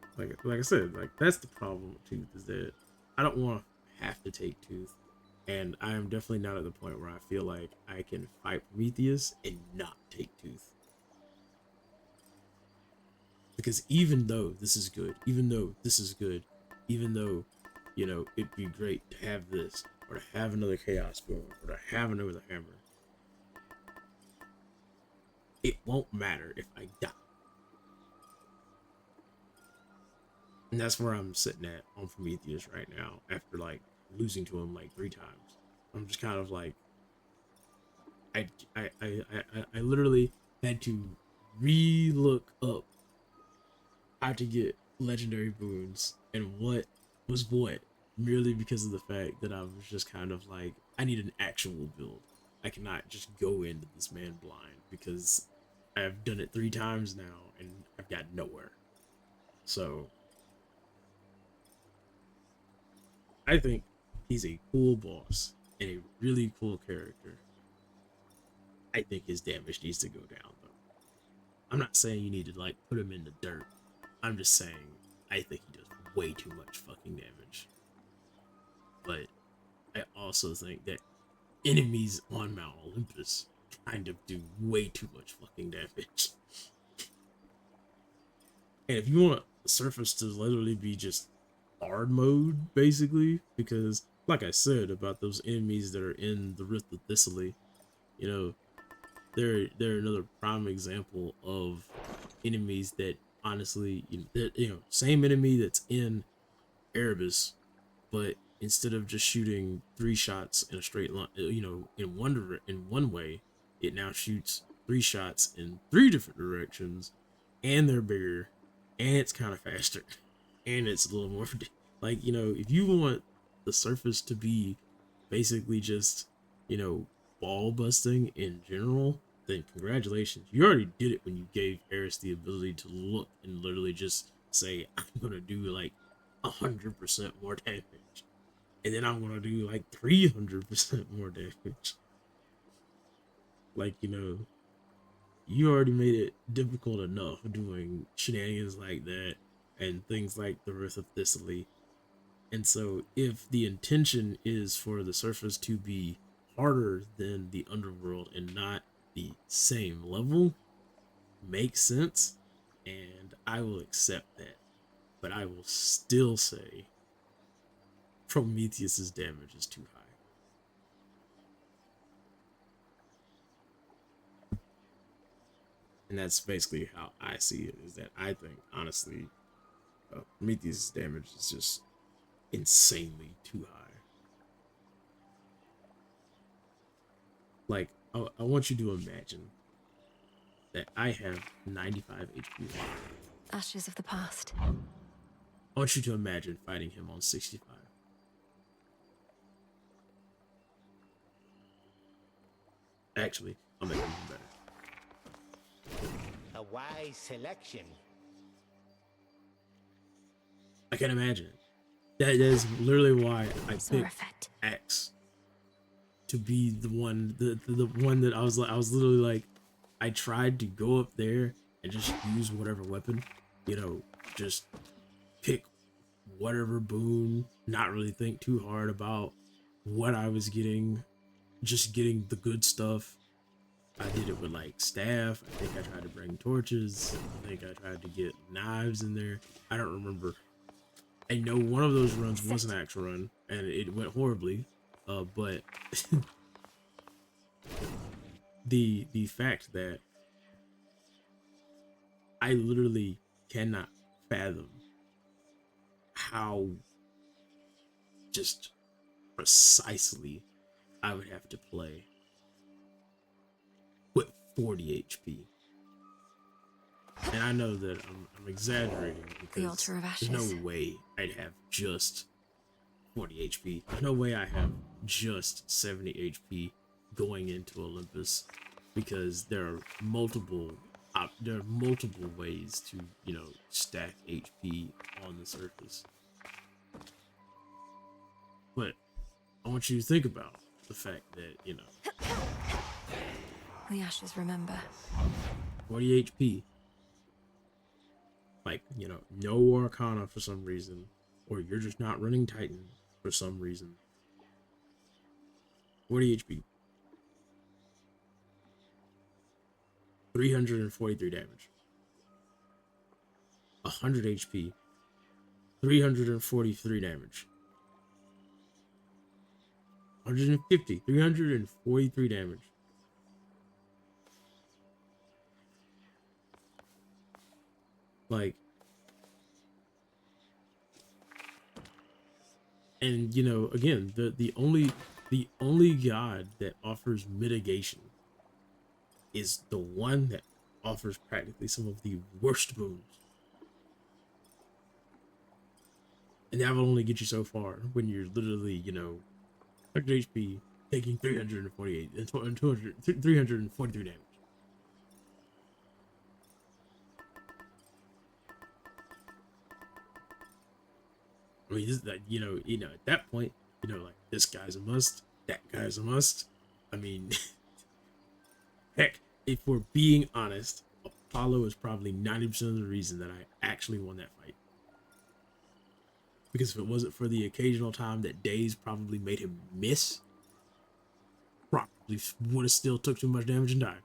I said, like, that's the problem with Tooth, is that I don't want to have to take Tooth, and I am definitely not at the point where I feel like I can fight Prometheus and not take Tooth. Because even though this is good, even though, you know, it'd be great to have this, or to have another Chaos Boon, or to have another Hammer, it won't matter if I die. And that's where I'm sitting at on Prometheus right now, after like losing to him like 3 times. I'm just kind of like, I literally had to re-look up how to get legendary boons and what was what, merely because of the fact that I was just kind of like, I need an actual build. I cannot just go into this man blind, because I've done it 3 times now and I've got nowhere. So I think he's a cool boss and a really cool character. I think his damage needs to go down, though. I'm not saying you need to like put him in the dirt. I'm just saying I think he does way too much fucking damage. But I also think that enemies on Mount Olympus kind of do way too much fucking damage. And if you want the surface to literally be just hard mode, basically, because like I said about those enemies that are in the Rift of Thessaly, you know, they're another prime example of enemies that honestly, same enemy that's in Erebus, but instead of just shooting 3 shots in a straight line, in one way, it now shoots 3 shots in 3 different directions, and they're bigger, and it's kind of faster, and it's a little more like, if you want the surface to be basically just, ball busting in general, then congratulations. You already did it when you gave Eris the ability to look and literally just say, I'm gonna do like 100% more damage. And then I'm gonna do like 300% more damage. Like, you already made it difficult enough doing shenanigans like that and things like the Rift of Thessaly. And so if the intention is for the surface to be harder than the underworld and not the same level, makes sense, and I will accept that. But I will still say Prometheus's damage is too high. And that's basically how I see it, is that I think, honestly, Prometheus' damage is just insanely too high. Like, I want you to imagine that I have 95 HP. Ashes of the past. I want you to imagine fighting him on 65. Actually, I'll make it even better. A wise selection. I can't imagine it. That is literally why I picked X to be the one, the one that I was literally like, I tried to go up there and just use whatever weapon, just pick whatever boon, not really think too hard about what I was getting, just getting the good stuff. I did it with like staff. I think I tried to bring torches. I think I tried to get knives in there. I don't remember. I know one of those runs was an actual run and it went horribly. But the fact that I literally cannot fathom how just precisely I would have to play with 40 HP. And I know that I'm exaggerating because The altar of ashes. there's no way I'd have just 40 HP. There's no way I have just 70 HP going into Olympus, because there are multiple ways to, stack HP on the surface. But I want you to think about the fact that, The ashes remember. 40 HP. Like, no Arcana for some reason, or you're just not running Titan for some reason. 40 HP. 343 damage. 100 HP. 343 damage. 150. 343 damage. Like, and again, the only god that offers mitigation is the one that offers practically some of the worst boons. And that will only get you so far when you're literally, 100 HP, taking 348 and 343 damage. I mean, this is like, at that point, like, this guy's a must, that guy's a must. I mean, heck, if we're being honest, Apollo is probably 90% of the reason that I actually won that fight. Because if it wasn't for the occasional time that Days probably made him miss, probably would have still took too much damage and died.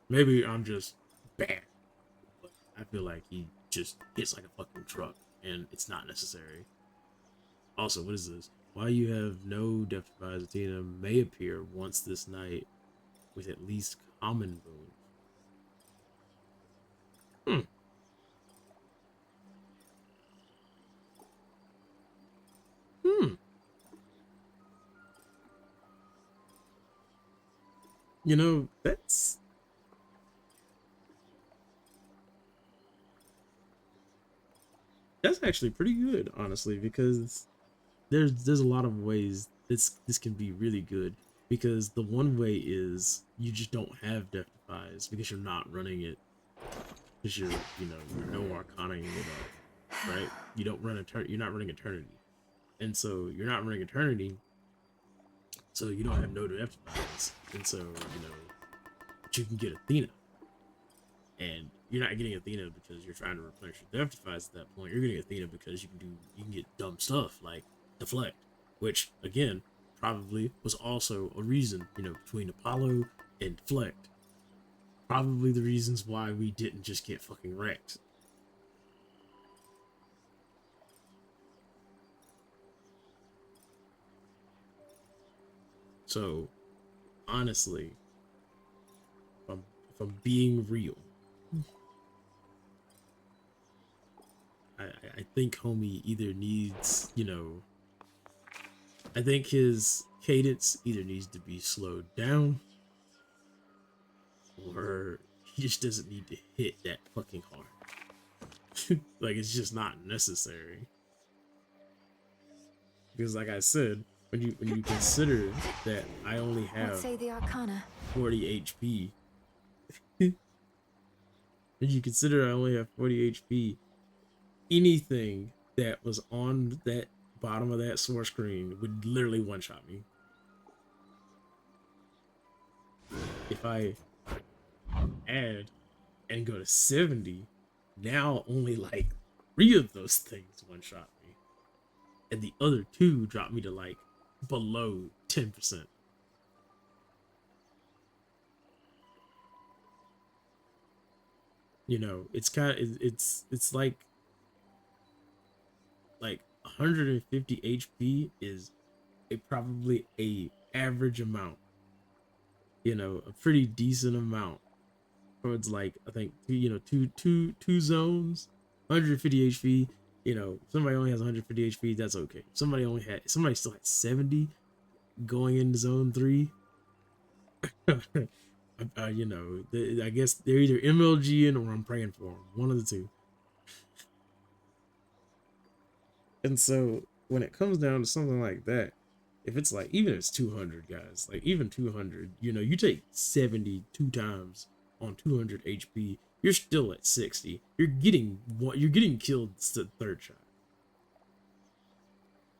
Maybe I'm just bad, but I feel like he just hits like a fucking truck, and it's not necessary. Also, what is this? Why you have no depth advised Athena may appear once this night with at least common boons. Hmm. You know, that's actually pretty good, honestly, because there's a lot of ways this can be really good. Because the one way is you just don't have depth defies because you're not running it, because you're no arcanaing it up, right? You don't run you're not running eternity, and so you're not running eternity, so you don't have no depth defies, and so but you can get Athena, and you're not getting Athena because you're trying to replenish your depth defies at that point. You're getting Athena because you can get dumb stuff like deflect, which again probably was also a reason, between Apollo and deflect. Probably the reasons why we didn't just get fucking wrecked. So honestly, if I'm being real, I think homie either needs, I think his cadence either needs to be slowed down, or he just doesn't need to hit that fucking hard. Like, it's just not necessary. Because like I said, when you consider that I only have What say the Arcana? 40 HP, when you consider I only have 40 HP, anything that was on that bottom of that source screen would literally one-shot me. If I add and go to 70, now only like 3 of those things one-shot me. And the other 2 drop me to like below 10%. It's kind of it's like 150 HP is probably a average amount, a pretty decent amount towards, like, I think, two zones, 150 HP. Somebody only has 150 HP, that's okay. Somebody still had 70 going into zone 3. I guess they're either MLGing or I'm praying for them, one of the two. And so when it comes down to something like that, if it's like, even if it's 200, guys, like even 200, you take 72 times on 200 HP, you're still at 60. You're getting killed the third shot.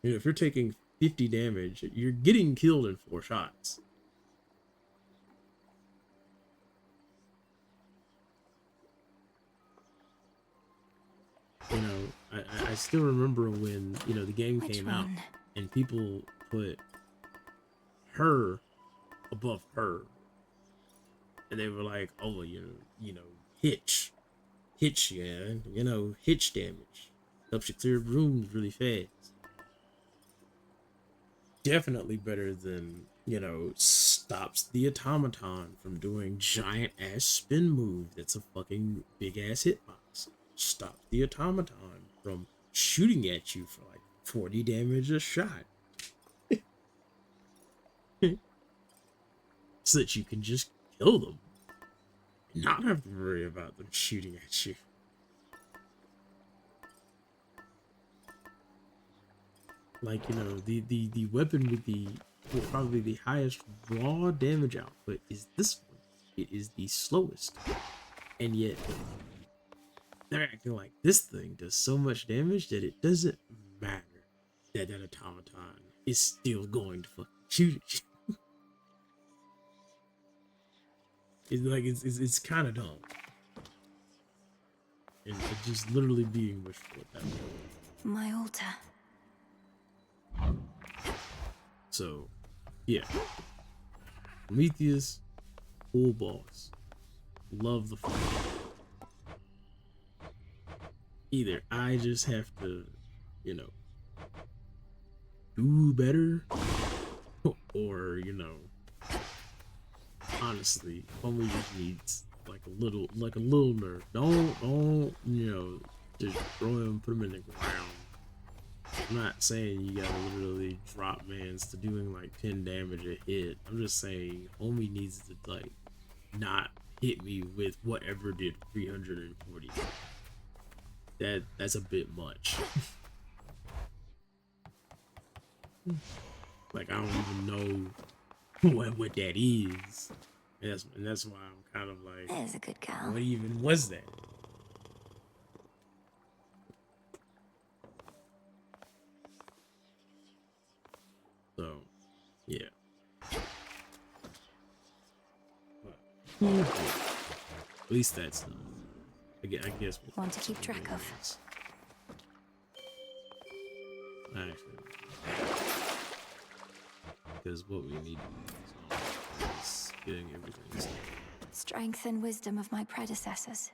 If you're taking 50 damage, you're getting killed in 4 shots. I still remember when, the game came out and people put her above her. And they were like, oh, Hitch, yeah, Hitch damage helps you clear rooms really fast. Definitely better than, stops the automaton from doing giant ass spin move that's a fucking big ass hitbox. Stops the automaton from shooting at you for like 40 damage a shot. So that you can just kill them and not have to worry about them shooting at you. Like, the weapon with probably the highest raw damage output is this one. It is the slowest. And yet they're acting like this thing does so much damage that it doesn't matter that automaton is still going to fucking shoot at you. It's kind of dumb. And it's just literally being wishful at that point. My altar. So, yeah. Prometheus, full boss. love the fight. Either I just have to, you know, do better, or, you know, honestly, homie just needs like a little nerf. Don't, you know, just throw him, put him in the ground. I'm not saying you gotta literally drop mans to doing like 10 damage a hit. I'm just saying homie needs to like not hit me with whatever did 340. That's a bit much. Like, I don't even know what that is. And that's why I'm kind of like, There's a good girl. what even was that? So, yeah. But, at least that's done. I guess we'll Want to keep track of. Actually, because what we need to do is getting everything started. Strength and wisdom of my predecessors.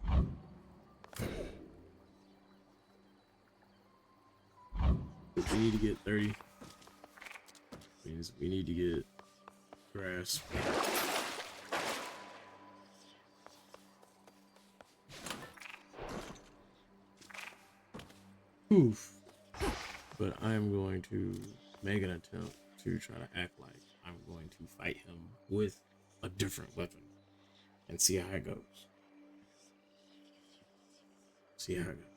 We need to get 30. Means we need to get grasp. Oof. But I am going to make an attempt to try to act like I'm going to fight him with a different weapon and see how it goes. See how it goes.